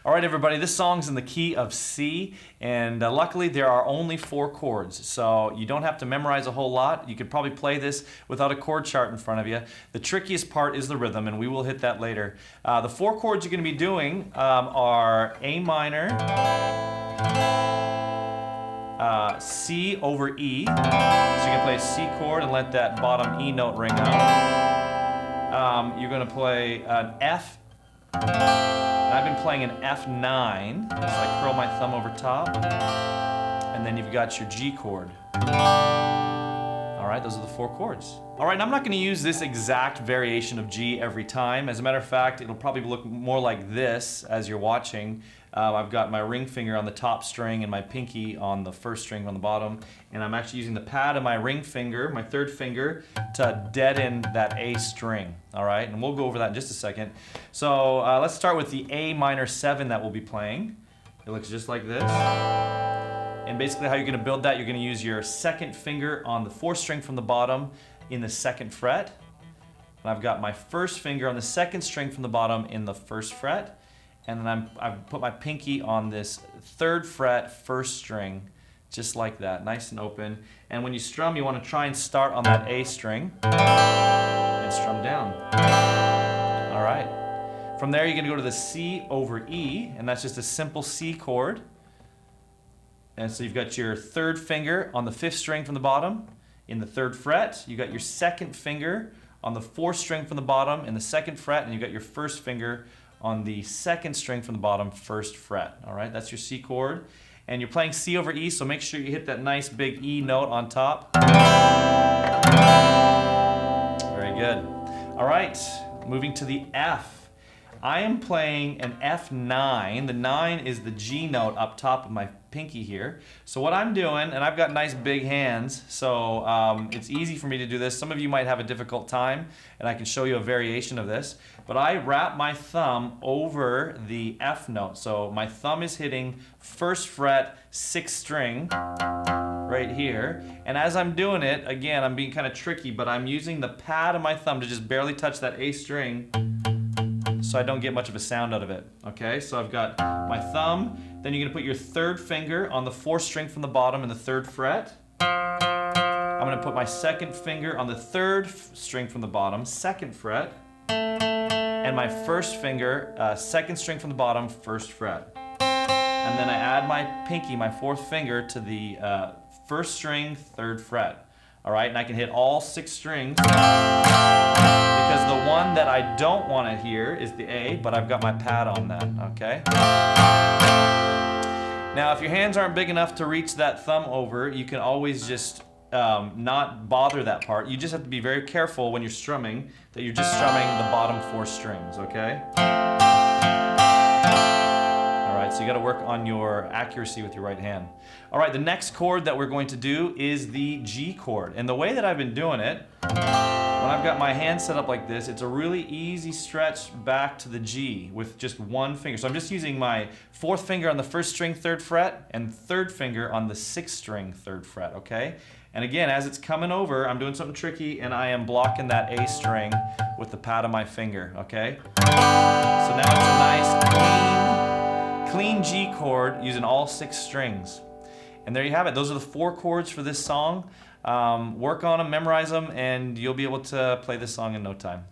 All right, everybody, this song's in the key of C, and luckily there are only 4 chords, so you don't have to memorize a whole lot. You could probably play this without a chord chart in front of you. The trickiest part is the rhythm, and we will hit that later. The 4 chords you're going to be doing are A minor, C over E, so you can play a C chord and let that bottom E note ring out. You're going to play an F, and I've been playing an F9, so I curl my thumb over top, and then you've got your G chord. All right, those are the 4 chords. All right, and I'm not going to use this exact variation of G every time. As a matter of fact, it'll probably look more like this as you're watching. I've got my ring finger on the top string and my pinky on the first string on the bottom, and I'm actually using the pad of my ring finger, my 3rd finger, to deaden that A string. All right, and we'll go over that in just a second. So let's start with the A minor 7 that we'll be playing. It looks just like this. And basically how you're going to build that, you're going to use your 2nd finger on the 4th string from the bottom in the 2nd fret. And I've got my 1st finger on the 2nd string from the bottom in the 1st fret. And then I've put my pinky on this 3rd fret 1st string, just like that, nice and open. And when you strum, you want to try and start on that A string and strum down. All right. From there, you're going to go to the C over E, and that's just a simple C chord. And so you've got your 3rd finger on the 5th string from the bottom in the 3rd fret. You got your 2nd finger on the 4th string from the bottom in the 2nd fret, and you've got your 1st finger on the 2nd string from the bottom, 1st fret. All right, that's your C chord. And you're playing C over E, so make sure you hit that nice big E note on top. Very good. All right, moving to the F. I am playing an F9. The 9 is the G note up top of my pinky here. So what I'm doing, and I've got nice big hands, so it's easy for me to do this. Some of you might have a difficult time, and I can show you a variation of this. But I wrap my thumb over the F note. So my thumb is hitting 1st fret, 6th string right here. And as I'm doing it, again, I'm being kind of tricky, but I'm using the pad of my thumb to just barely touch that A string so I don't get much of a sound out of it. Okay, so I've got my thumb, then you're gonna put your 3rd finger on the 4th string from the bottom in the 3rd fret. I'm gonna put my 2nd finger on the 3rd string from the bottom, 2nd fret, and my 1st finger, 2nd string from the bottom, 1st fret. And then I add my pinky, my 4th finger, to the 1st string, 3rd fret. All right, and I can hit all 6 strings because the one that I don't want to hear is the A, but I've got my pad on that, okay? Now, if your hands aren't big enough to reach that thumb over, you can always just not bother that part. You just have to be very careful when you're strumming that you're just strumming the bottom 4 strings, okay? So you got to work on your accuracy with your right hand. All right, the next chord that we're going to do is the G chord. And the way that I've been doing it, when I've got my hand set up like this, it's a really easy stretch back to the G with just 1 finger. So I'm just using my 4th finger on the 1st string, 3rd fret, and 3rd finger on the 6th string, 3rd fret, okay? And again, as it's coming over, I'm doing something tricky, and I am blocking that A string with the pad of my finger, okay? So now it's a nice, clean G chord using all 6 strings. And there you have it. Those are the 4 chords for this song. Work on them, memorize them, and you'll be able to play this song in no time.